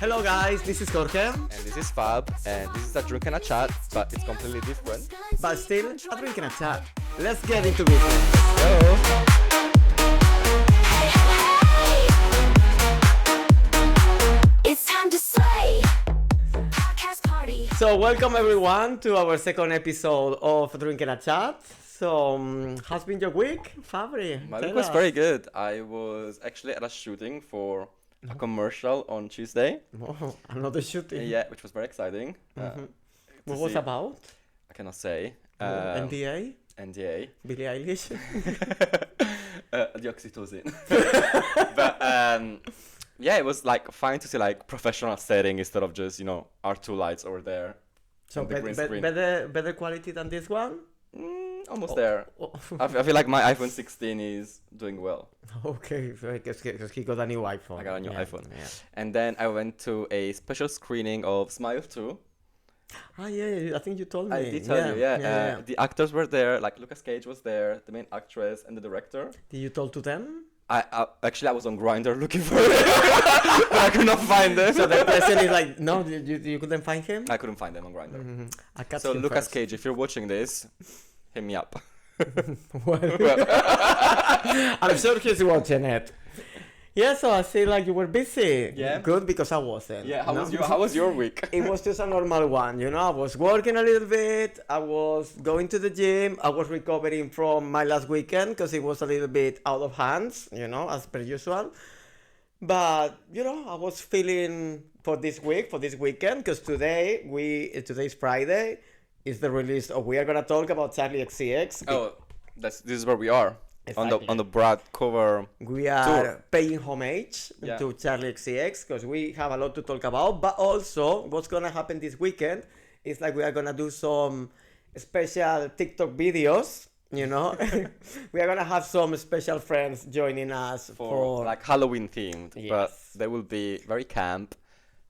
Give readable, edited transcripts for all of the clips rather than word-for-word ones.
Hello guys, this is Jorge, And this is Fab, and this is a drink and a chat, but it's completely different. but still a drink and a chat. Let's get into business. So, It's time to slay. Podcast party. So welcome everyone to our second episode of Drink and a Chat. So, how's been your week, Fabri? my Tell week was us. very good. I was actually at a shooting for a commercial on Tuesday. Oh, another shooting. Yeah, which was very exciting. What was about? I cannot say. NDA? NDA. Billie Eilish? The oxytocin. But yeah, it was like fine to see like professional setting instead of just our two lights over there. So on the green screen. better quality than this one? Almost there. Oh. I feel like my iPhone 16 is doing well. Okay, because he got a new iPhone. I got a new Yeah, iPhone. Yeah. And then I went to a special screening of Smile 2. Ah, yeah, I think you told me. I did tell you, yeah. yeah. The actors were there, like Lucas Cage was there, the main actress and the director. Did you tell to them? I was on Grindr looking for it, but I could not find them. So the question is like, no, you couldn't find him? I couldn't find them on Grindr. Mm-hmm. I cut So him Lucas first. Cage, if you're watching this, hit me up. Well, I'm sure he's watching it. Yeah, so I see like you were busy. Yeah. Good, because I wasn't. Yeah, No? how was your week? It was just a normal one, I was working a little bit, I was going to the gym, I was recovering from my last weekend because it was a little bit out of hands, as per usual. But, I was feeling for this weekend, because today's Friday, is the release of, we are going to talk about Charli XCX. Oh, this is where we are. Exactly. On the Brad cover. We are Tour. paying homage Yeah. to Charli XCX because we have a lot to talk about. But also, what's gonna happen this weekend is like we are gonna do some special TikTok videos. We are gonna have some special friends joining us for like Halloween themed, but Yes. they will be very camp.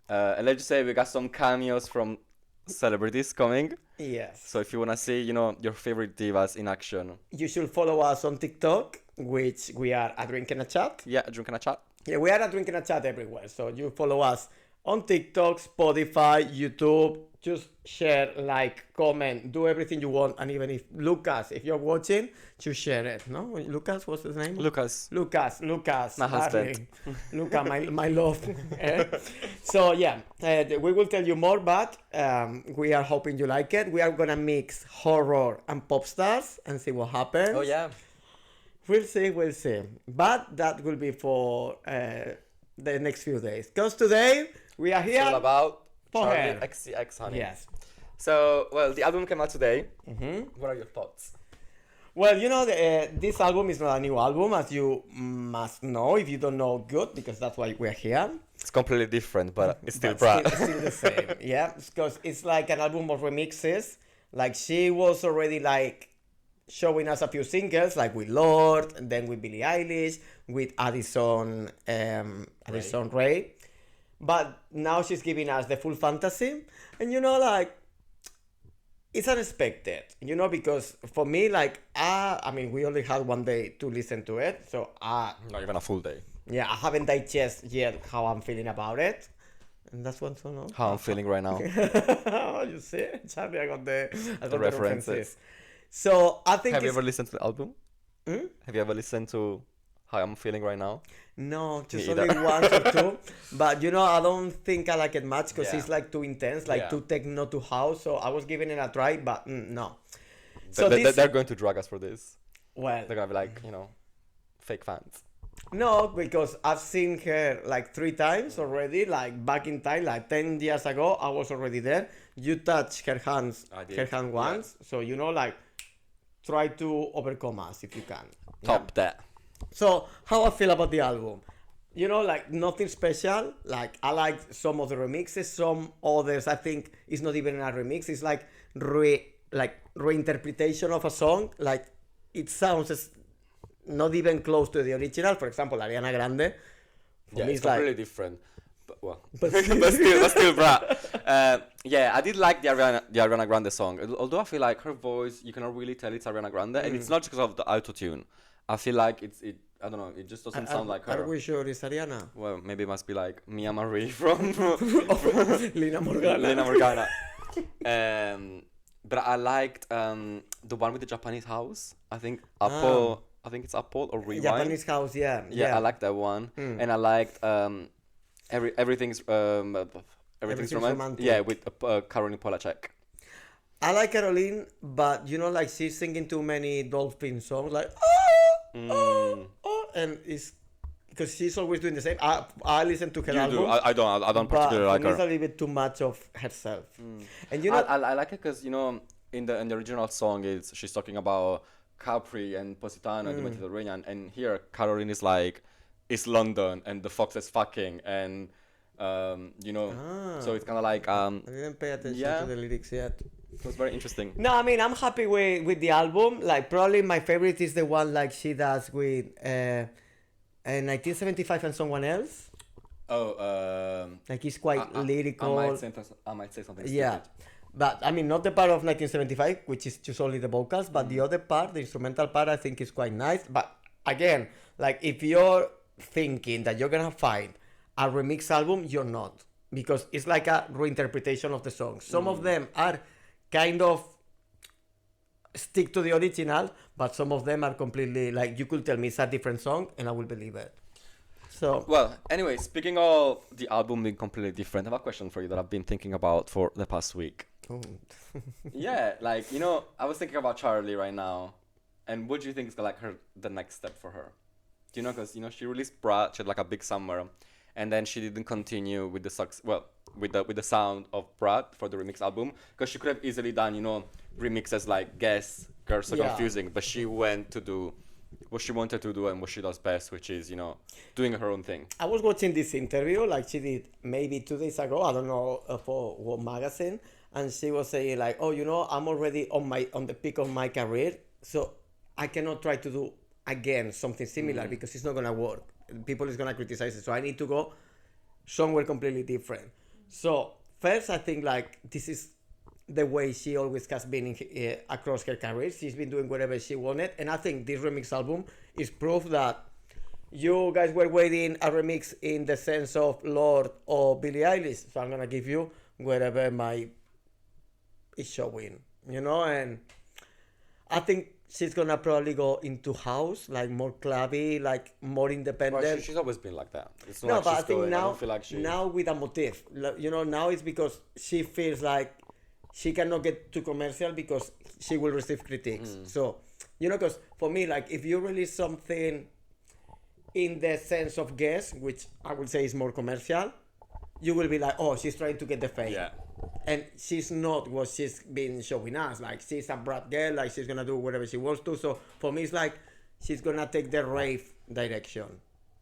And let's just say we got some cameos from celebrities coming. Yes. So if you wanna see, your favorite divas in action, You should follow us on TikTok, which we are at Drink and a Chat. yeah, drink and a chat. Yeah, we are at Drink and a Chat everywhere. So you follow us on TikTok, Spotify, YouTube. Just share, like, comment, do everything you want. And even if Lucas, if you're watching, just share it. No, Lucas, what's his name? Lucas. Lucas, My husband. darling. Luca, my love. So yeah, we will tell you more, but we are hoping you like it. We are gonna mix horror and pop stars and see what happens. Oh yeah. We'll see. But that will be for the next few days. Because today we are It's here. all about For Charli her. XCX, honey. Yes. So, well, the album came out today. Mm-hmm. What are your thoughts? Well, this album is not a new album, as you must know. If you don't know, good, because that's why we're here. It's completely different, but it's still But Brad. still the same. Yeah, because it's like an album of remixes. Like she was already like showing us a few singles, like with Lord, and then with Billie Eilish, with Addison Rae. But now she's giving us the full fantasy, and like it's unexpected, because for me, like we only had one day to listen to it, so Not even a full day. yeah, I haven't digested yet how I'm feeling about it. And that's one to know. How I'm feeling right now. You see? Charlie, I got the references. So I think Have you it's... ever listened to the album? Hmm? Have you ever listened to how I'm feeling right now? No, just Me only either. once or two. But I don't think I like it much because Yeah. it's like too intense, like Yeah. too techno, too house. So I was giving it a try, but no. So So this... they're going to drag us for this. Well, They're gonna be like, fake fans. no, because I've seen her like 3 times already, like back in time, like 10 years ago, I was already there. You touched her hand I did, once, so like try to overcome us if you can. Top that. So how I feel about the album, like nothing special. Like I like some of the remixes, some others I think it's not even a remix. It's like reinterpretation of a song. Like it sounds not even close to the original. For example, Ariana Grande. For Yeah, me, it's it's like completely different. But, well, But but still, Brad. Yeah, I did like the Ariana Grande song. Although I feel like her voice, you cannot really tell it's Ariana Grande, and it's not because of the auto tune. I feel like I don't know. It just doesn't sound like Are her. we sure it's Ariana? Well, maybe it must be like Mia Marie from Lina Morgana. Lena Morgana. But I liked the one with the Japanese house. I think Apple. I think it's Apple or Rewind. Japanese house, yeah. Yeah, I like that one, and I liked everything's Everything's romantic. romantic. Yeah, with Caroline Polachek. I like Caroline, but you know, like she's singing too many dolphin songs, like and it's because she's always doing the same. I listen to her You album. do? I don't but particularly like for me it's a her. little bit too much of herself. And you know, I like it because in the original song she's talking about Capri and Positano and the Mediterranean, and here Caroline is like, it's London and the fox is fucking and so it's kind of like I didn't pay attention yeah. to the lyrics yet. it was very interesting. No, I mean I'm happy with the album. Like probably my favorite is the one like she does with 1975 and someone else. Like it's quite lyrical. I might say something Yeah, stupid. but I mean not the part of 1975, which is just only the vocals, but the other part, the instrumental part, I think is quite nice. But again, like if you're thinking that you're gonna find a remix album, you're not, because it's like a reinterpretation of the songs. Some of them are kind of stick to the original, but some of them are completely like, you could tell me it's a different song and I will believe it. So Well, anyway, speaking of the album being completely different, I have a question for you that I've been thinking about for the past week. Yeah, like, I was thinking about Charli right now, and what do you think is like the next step for her? Do you know, because, she released Brat, she had like a big summer, and then she didn't continue with with the sound of Brat for the remix album, because she could have easily done, remixes like Guess, Girls So Yeah. Confusing, but she went to do what she wanted to do and what she does best, which is, doing her own thing. I was watching this interview, like she did maybe 2 days ago. I don't know for what magazine, and she was saying like, "Oh, I'm already on the peak of my career, so I cannot try to do again something similar because it's not gonna work. People is gonna criticize it. So I need to go somewhere completely different." So first, I think like this is the way she always has been across her career. She's been doing whatever she wanted, and I think this remix album is proof that you guys were waiting a remix in the sense of Lord or Billie Eilish. So I'm gonna give you wherever my is showing, and I think she's gonna probably go into house, like more clubby, like more independent. Well, she's always been like that. It's not No, like but she's I think going, now, I don't feel like she... now with a motif, now it's because she feels like she cannot get too commercial because she will receive critiques. So, because for me, like if you release something in the sense of Guess, which I would say is more commercial, you will be like, oh, she's trying to get the fame. Yeah. And she's not what she's been showing us. Like she's a brat girl, like she's gonna do whatever she wants to. So for me, it's like she's gonna take the rave direction.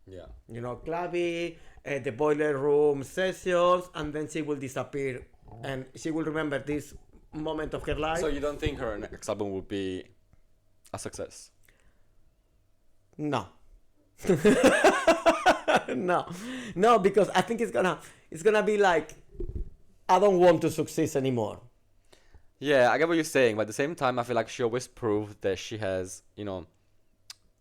Yeah. Clubby, the boiler room sessions, and then she will disappear, and she will remember this moment of her life. So you don't think her next album would be a success? No. no, because I think it's gonna be like, I don't want to succeed anymore. Yeah, I get what you're saying, but at the same time, I feel like she always proved that she has,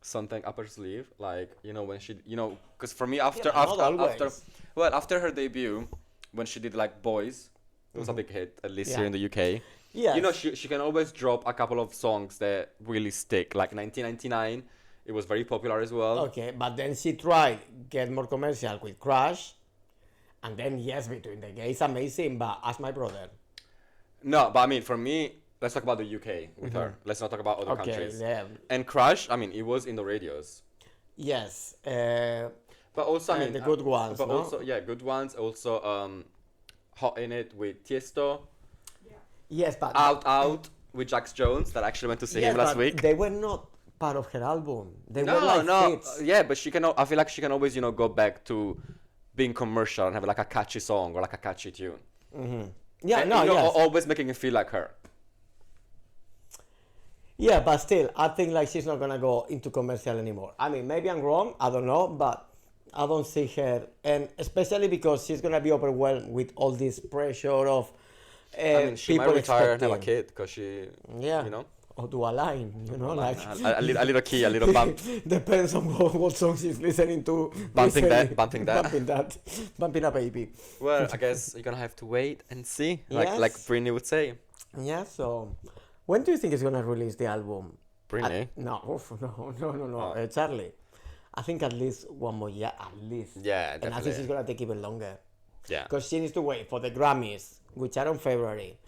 something up her sleeve. Like, when she, because for me, after her debut, when she did like Boys, it was a big hit, at least here in the UK. Yeah. She can always drop a couple of songs that really stick. Like 1999, it was very popular as well. Okay, but then she tried get more commercial with Crash, and then yes, Between the Gays, amazing, but Ask My Brother. No, but I mean, for me, let's talk about the UK with her. Let's not talk about other countries. Yeah. And Crash, I mean, it was in the radios. Yes. But also, I mean, the good ones, But no? also, yeah, good ones. Also, Hot in It with Tiesto. Yes, but Out with Jax Jones that I actually went to see yes, him last but week. they were not part of her album. They were No, like no, hits. yeah, but she can. I feel like she can always, go back to being commercial and have like a catchy song or like a catchy tune. Yeah, And, no, yes. always making it feel like her. Yeah, but still, I think like she's not gonna go into commercial anymore. I mean, maybe I'm wrong, I don't know, but I don't see her, and especially because she's gonna be overwhelmed with all this pressure of I mean, she might people retire and have a expecting. kid because she, Yeah. or do a line, you know, like a little key, a little bump. depends on what song she's listening to. Bumping that. bumping a baby. Well, I guess you're gonna have to wait and see, like Yes. Britney would say. Yeah. So, when do you think it's gonna release the album? Britney. No, no. Charlie. I think at least one more year, at least. Yeah, And I think definitely. she's gonna take even longer. Yeah. Because she needs to wait for the Grammys, which are on February.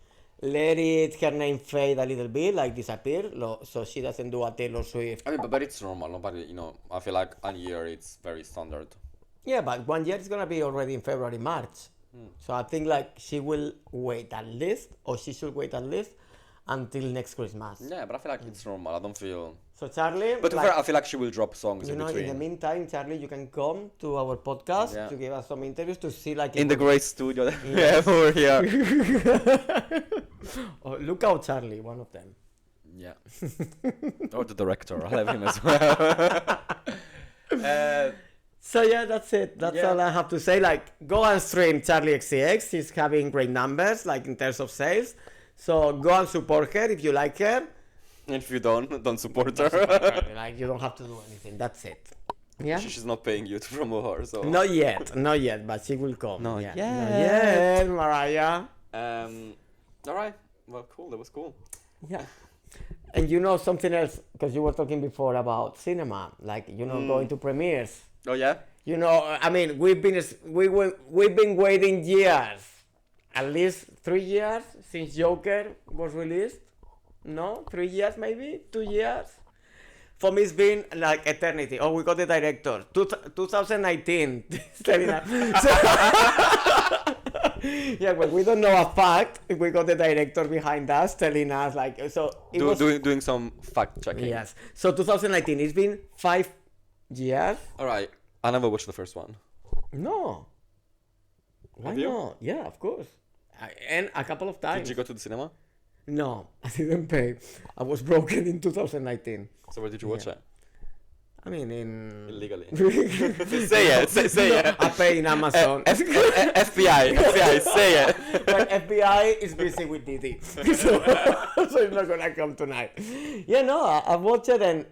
Let her name fade a little bit, like disappear, so she doesn't do a Taylor Swift. I mean, but it's normal. Nobody, I feel like a year it's very standard. Yeah, but 1 year is gonna be already in February, March. So I think like she will wait at least, or she should wait at least until next Christmas. Yeah, but I feel like it's normal. I don't feel. So Charlie, But to be like, fair, I feel like she will drop songs you in know, between. in the meantime, Charlie, you can come to our podcast Yeah. to give us some interviews to see like in the great studio that we have over here. Oh, look out, Charlie, one of them. Yeah. Or the director. I'll have him as well. So yeah, that's it. That's Yeah. all I have to say. Like, go and stream Charli XCX. She's having great numbers, like in terms of sales. So go and support her if you like her. If you don't support her. Like, you don't have to do anything. That's it. Yeah. She's not paying you to promote her, so. Not yet, but she will come. Not yeah. yet. Not yet, Mariah. All right. Well, cool. That was cool. Yeah. And you know something else, because you were talking before about cinema, like going to premieres. Oh yeah. You know, I mean, we've been waiting years, at least 3 years since Joker was released. No, 3 years maybe, 2 years. For me, it's been like eternity. Oh, we got the director, 2019. Yeah, well, we don't know a fact. We got the director behind us telling us like so. Doing some fact checking. Yes. So 2019. It's been 5 years. All right. I never watched the first one. No. Why Have you? not? Yeah, of course. And a couple of times. Did you go to the cinema? No, I didn't pay. I was broken in 2019. So where did you watch Yeah. it? I mean, in Illegally. say it. Say it. I pay in Amazon. FBI. Say it. But FBI is busy with DD, so it's not gonna come tonight. Yeah, no, I watched it, and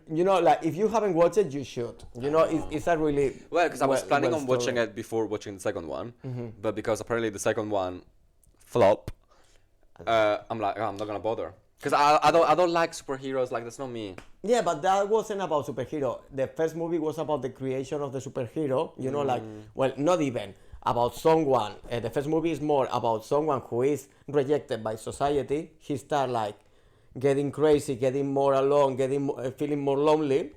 like if you haven't watched it, you should. It's a really Well, because I was planning well on watching story. it before watching the second one, but because apparently the second one flop, I'm like, I'm not gonna bother. Because I don't like superheroes. Like, that's not me. Yeah, but that wasn't about superhero. The first movie was about the creation of the superhero. Like, well, not even about someone. The first movie is more about someone who is rejected by society. He starts like getting crazy, getting more alone, feeling more lonely,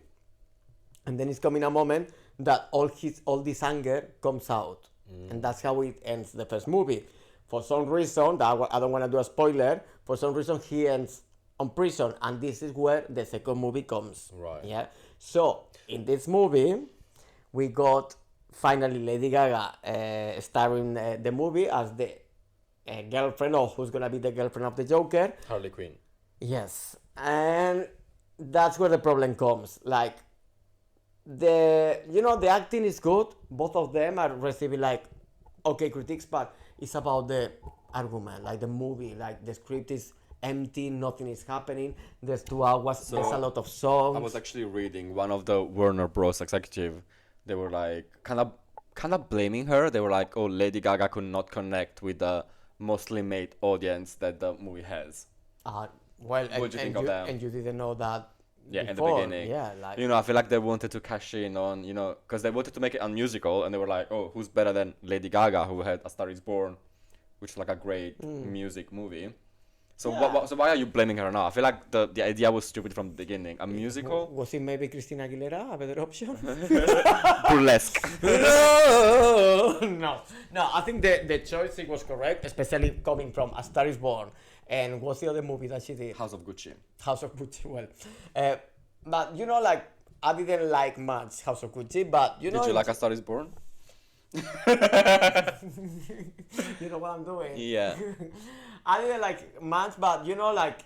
and then it's coming a moment that all this anger comes out, and that's how it ends the first movie. For some reason, I don't want to do a spoiler. For some reason, he ends on prison, and this is where the second movie comes. Right. Yeah. So in this movie, we got finally Lady Gaga starring the movie as the girlfriend, or who's gonna be the girlfriend of the Joker. Harley Quinn. Yes, and that's where the problem comes. Like, the acting is good. Both of them are receiving like okay critiques, but it's about the argument, like the movie, like the script is empty, nothing is happening. There's 2 hours, there's a lot of songs. I was actually reading one of the Warner Bros. Executive. They were like kind of blaming her. They were like, "Oh, Lady Gaga could not connect with the mostly made audience that the movie has." Well, What do you think of that? And you didn't know that. Yeah, before. in the beginning. Yeah, like I feel like they wanted to cash in on, because they wanted to make it a musical, and they were like, "Oh, who's better than Lady Gaga, who had A Star Is Born, which is like a great music movie." So Yeah. so why are you blaming her now? I feel like the idea was stupid from the beginning. A musical, Was it maybe Christina Aguilera a better option? burlesque. No. I think the choice it was correct, especially coming from A Star Is Born. And what's the other movie that she did? House of Gucci. House of Gucci. Well, but like I didn't like much House of Gucci, but Did you like A Star Is Born? You know what I'm doing? Yeah. I didn't like much, but like,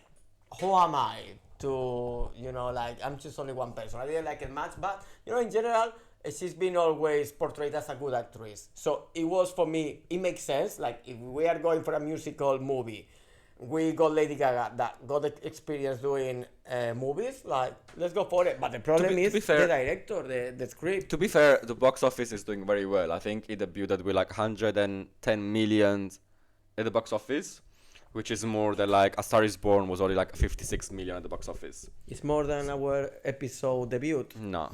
who am I to, like, I'm just only one person. I didn't like it much, but, in general, she's been always portrayed as a good actress. So it was, for me, it makes sense. Like, if we are going for a musical movie, we got Lady Gaga that got the experience doing movies, like, let's go for it. But the problem is be fair, the director, the script. To be fair, the box office is doing very well. I think it debuted with like 110 million at the box office, which is more than like A Star Is Born was only like 56 million at the box office. It's more than our episode debut. No.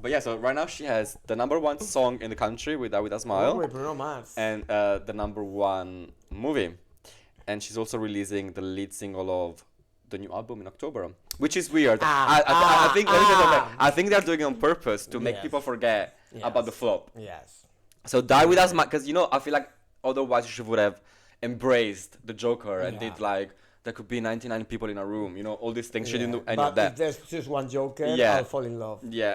But yeah, so right now she has the #1 song in the country with a Smile, Oh, with Bruno Mars. and the #1 movie. And she's also releasing the lead single of the new album in October, which is weird. I think I think they're doing it on purpose to make Yes. people forget about the flop. Yes. So Die With A Smile, because I feel like otherwise she would have embraced the Joker and Yeah. did like there could be 99 people in a room, all these things. She didn't do any but of that. if there's just one Joker, Yeah. I'll fall in love. Yeah.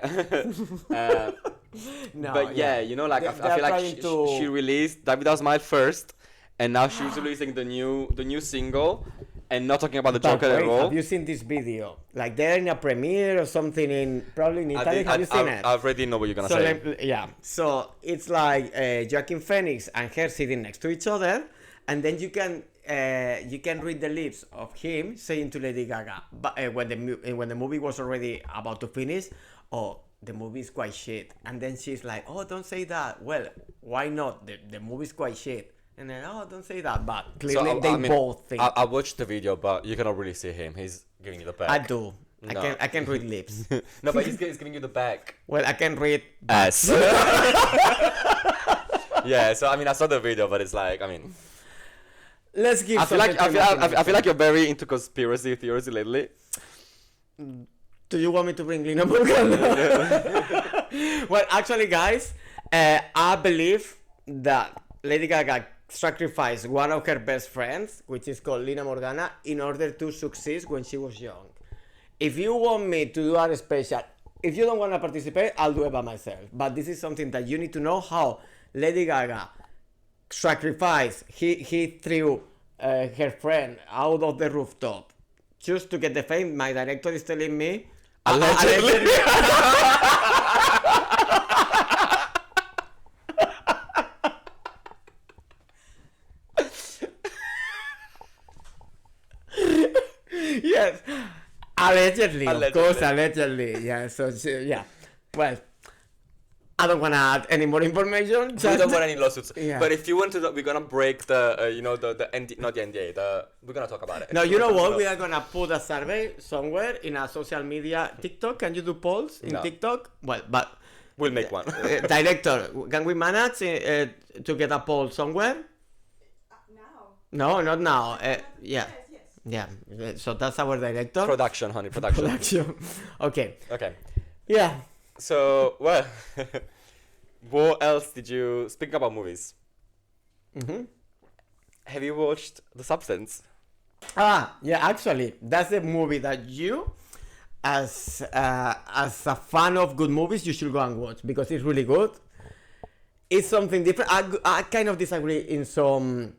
No, But yeah, like I They're feel like trying to- she released Die With A Smile first, and now she's releasing the new single, and not talking about the But Joker at wait, all. have you seen this video? Like they're in a premiere or something probably in Italy. Have you seen it? I already know what you're gonna So say. yeah, so it's like Joaquin Phoenix and her sitting next to each other, and then you can read the lips of him saying to Lady Gaga, but when the movie was already about to finish, oh, the movie is quite shit, and then she's like, oh, don't say that. Well, why not? The movie is quite shit, and then oh, don't say that. But clearly they both think. I watched the video, but you cannot really see him. He's giving you the back. I do. No. I can read lips. No, but he's giving you the back. Well, I can read Ass. Yeah, so I saw the video, but it's like, Let's give. I feel like you're very into conspiracy theories lately. Do you want me to bring Lina Morgan? Well, actually, guys, I believe that Lady Gaga sacrificed one of her best friends, which is called Lina Morgana, in order to succeed when she was young. If you want me to do a special, if you don't want to participate, I'll do it by myself. But this is something that you need to know how Lady Gaga sacrificed. He threw her friend out of the rooftop just to get the fame. My director is telling me. Allegedly. Yes, allegedly, of Allegedly. course, allegedly. Yeah, yeah. Well, I don't want to add any more information. We Just, don't want any lawsuits. Yeah. But if you want to, we're gonna break the not the NDA. We're gonna talk about it. no, you know what? We are gonna put a survey somewhere in a social media, TikTok. Can you do polls in No. TikTok? Well, but We'll make one. director, can we manage to get a poll somewhere? Now. No, not now. Yeah, Yes. yeah. So that's our director. Production, honey, production. Production. Okay. Okay. Yeah. So, well, what else did you... Speaking about movies, have you watched The Substance? Yeah, actually, that's the movie that you, as a fan of good movies, you should go and watch because it's really good. It's something different. I kind of disagree in some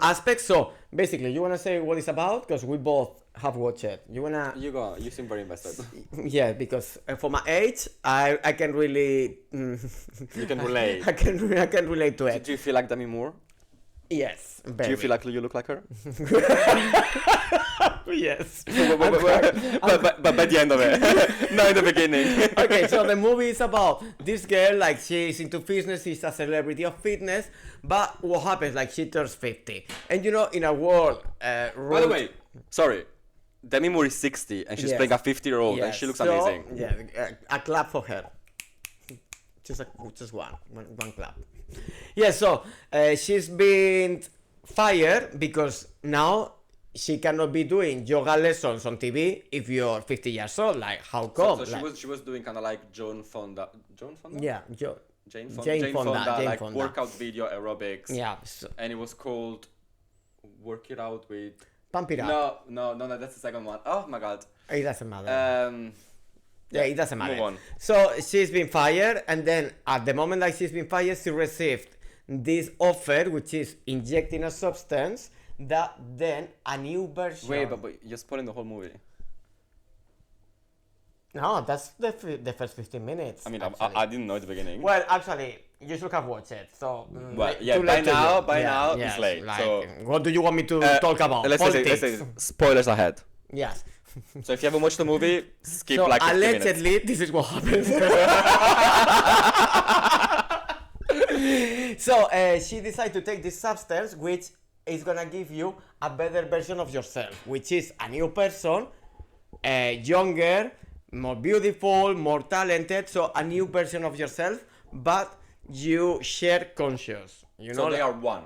aspects. So basically, you wanna say what it's about because we both have watched it. You wanna? You go. You seem very invested. Yeah, because for my age, I can really. You can relate. I can relate to it. Do you feel like Demi Moore? Yes. Do Very. you feel like you look like her? Yes. but by the end of it, not in the beginning. Okay, so the movie is about this girl, like she's into fitness, she's a celebrity of fitness, but what happens, like she turns 50. And in a world... By the way, sorry, Demi Moore is 60 and she's Yes. playing a 50-year-old and she looks amazing. Yeah, a clap for her. Just one clap. Yeah, so she's been fired because now she cannot be doing yoga lessons on TV if you're 50 years old. Like, how come? So she was doing kind of like Jane Fonda? Yeah, Jane Fonda, Jane like Fonda. workout video aerobics. yeah. So, And it was called Work It Out with... pump it up. No, that's the second one. Oh my god. It doesn't matter. Yeah, it doesn't matter. Move on. So she's been fired, and then at the moment like she's been fired, she received this offer, which is injecting a substance that then a new version. Wait, but you're spoiling the whole movie. No, that's the first 15 minutes. I mean, actually. I didn't know at the beginning. Well, actually, you should have watched it. So Well, too yeah, late to you. by now yes, it's late. like, So what do you want me to talk about? let's Politics. say spoilers ahead. Yes. So if you haven't watched the movie, skip So like 50 minutes. allegedly, this is what happens. So she decided to take this substance, which is gonna give you a better version of yourself, which is a new person, younger, more beautiful, more talented. So a new version of yourself, but you share conscious. You know, So they like- are one.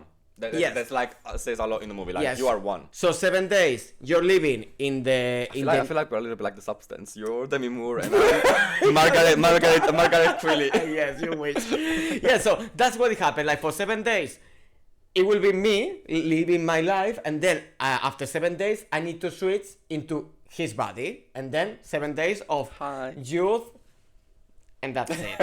Yes. That's like says a lot in the movie. Like Yes. you are one. So 7 days you're living in the I feel like we're a little bit like the substance. You're Demi Moore and I'm Margaret Quilly. Yes, you wish. Yeah, so that's what it happened. Like for 7 days, it will be me living my life, and then after 7 days, I need to switch into his body, and then 7 days of Hi. youth, and that's it.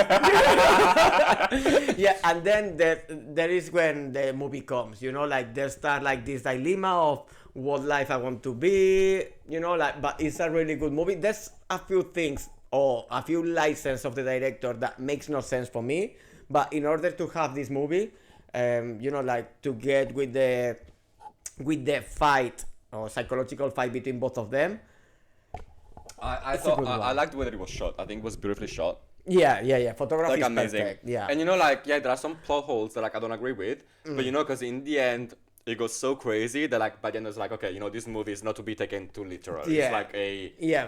Yeah, and then there is when the movie comes. You know, like there start like this dilemma of what life I want to be. You know, like, but it's a really good movie. There's a few things or a few license of the director that makes no sense for me, but in order to have this movie, you know, like to get with the fight or psychological fight between both of them. I It's a thought good I one. liked the way that it was shot. I think it was beautifully shot. Yeah. Photography Like is amazing. perfect. Yeah. And you know, like there are some plot holes that like I don't agree with, but you know, because in the end it goes so crazy that like by the end it's like, okay, you know, this movie is not to be taken too literal. Yeah. It's like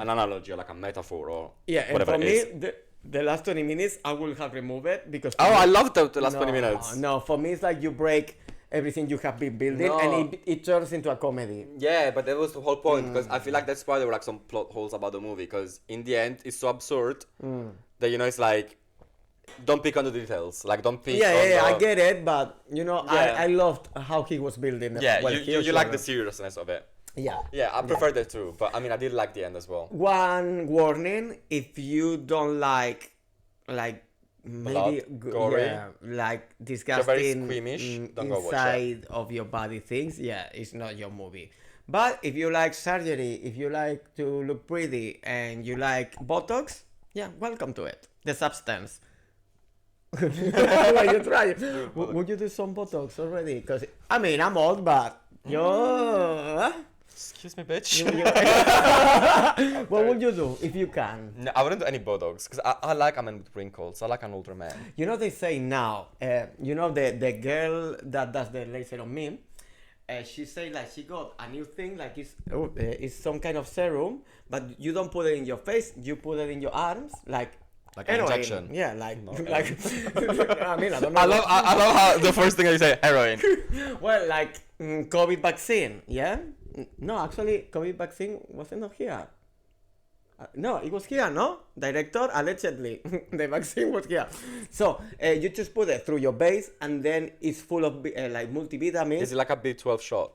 an analogy or like a metaphor or Yeah, and whatever for it me, is. the last 20 minutes, I will have removed it because... Oh, I loved the last no, 20 minutes. No, for me, it's like you break everything you have been building No. and it turns into a comedy. Yeah, but that was the whole point because I feel like that's why there were like some plot holes about the movie because in the end it's so absurd that you know it's like don't pick on the details, like don't pick. on Yeah, the... I get it, but you know, Yeah. I loved how he was building it. Yeah, Well, you like the seriousness of it. Yeah. Yeah, I prefer that too, but I mean I did like the end as well. One warning: if you don't like maybe gory. yeah, like You're disgusting very squeamish, don't go watch that. inside of your body things, yeah, it's not your movie. But if you like surgery, if you like to look pretty, and you like Botox, yeah, welcome to it. The substance. Why you try? Would you do some Botox already? Because I mean, I'm old, but yo. Excuse me, bitch. What would you do if you can? No, I wouldn't do any Botox because I like a man with wrinkles. I like an older man. You know, they say now, you know, the girl that does the laser on me, she say like she got a new thing, like it's some kind of serum, but you don't put it in your face, you put it in your arms, like Like an heroin. injection. Yeah, like like. I mean, I don't know. I love how the first thing that you say heroin. Well, like COVID vaccine, yeah. No, actually, COVID vaccine wasn't not here. No, it was here, no? Director, allegedly. The vaccine was here. So, you just put it through your base, and then it's full of like multivitamins. Is it like a B12 shot?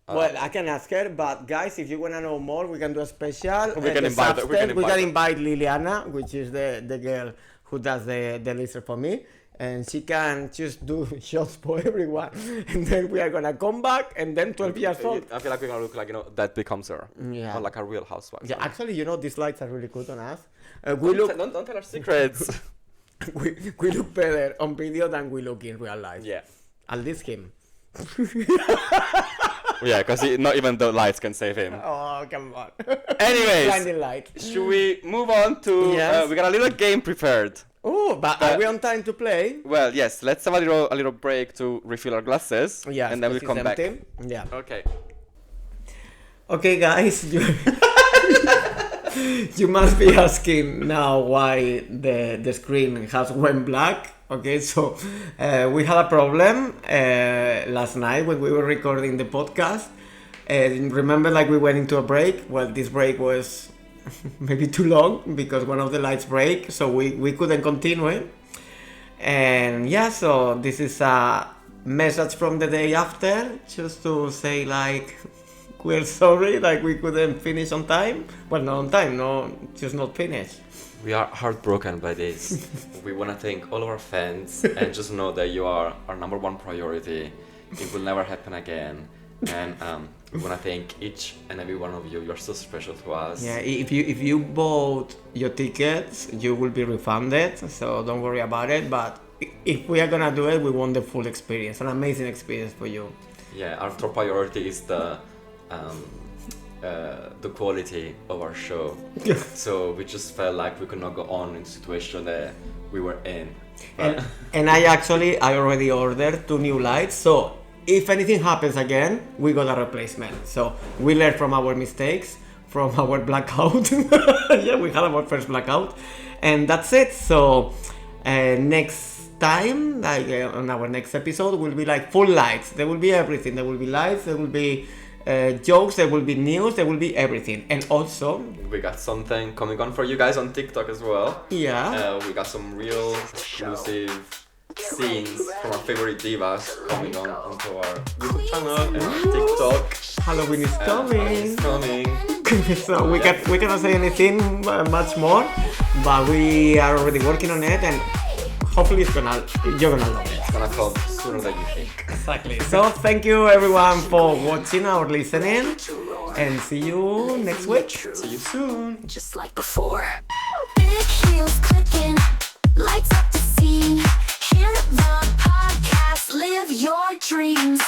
Well, I can ask her, but guys, if you want to know more, we can do a special. We can invite her, we can invite her. invite Liliana, which is the girl who does the laser for me. And she can just do shots for everyone. And then we are going to come back, and then 12 years old. I feel like we're gonna look like, you know, that becomes her. Yeah. Not like a real housewife. Yeah, actually, you know, these lights are really good on us. Don't tell our secrets. we look better on video than we look in real life. Yeah. At least him. Yeah, because not even the lights can save him. Oh, come on. Anyways, Blinding light. should we move on to... Yes. we got a little game prepared. Oh, but are we on time to play? Well, yes, let's have a little break to refill our glasses. Yeah, and then we'll come back. Yeah. Okay. Okay, guys, you must be asking now why the screen has went black. Okay, so we had a problem last night when we were recording the podcast. Remember, like we went into a break. Well, this break was maybe too long because one of the lights break, so we couldn't continue. And yeah, so this is a message from the day after, just to say like we're sorry, like we couldn't finish on time. Well, not on time, no, just not finish. We are heartbroken by this. We want to thank all of our fans and just know that you are our number one priority. It will never happen again. And we want to thank each and every one of you. You're so special to us. Yeah, if you bought your tickets, you will be refunded, so don't worry about it. But if we are gonna do it, we want the full experience, an amazing experience for you. Yeah, our top priority is the quality of our show. So we just felt like we could not go on in the situation that we were in. And I already ordered 2 new lights, so if anything happens again, we got a replacement. So we learned from our mistakes, from our blackout. Yeah, we had our first blackout, and that's it. So next time, like on our next episode, will be like full lights. There will be everything. There will be lights. There will be jokes. There will be news. There will be everything. And also, we got something coming on for you guys on TikTok as well. Yeah. We got some real exclusive scenes from our favorite divas coming onto our YouTube channel and TikTok. Halloween is coming. It's coming. So we cannot say anything much more, but we are already working on it, and hopefully you're gonna love it. It's gonna come sooner than you think. Exactly. So thank you everyone for watching or listening, and see you next week. See you soon. Just like before. Big heels clicking, lights up the scene. Hear the podcast, live your dreams.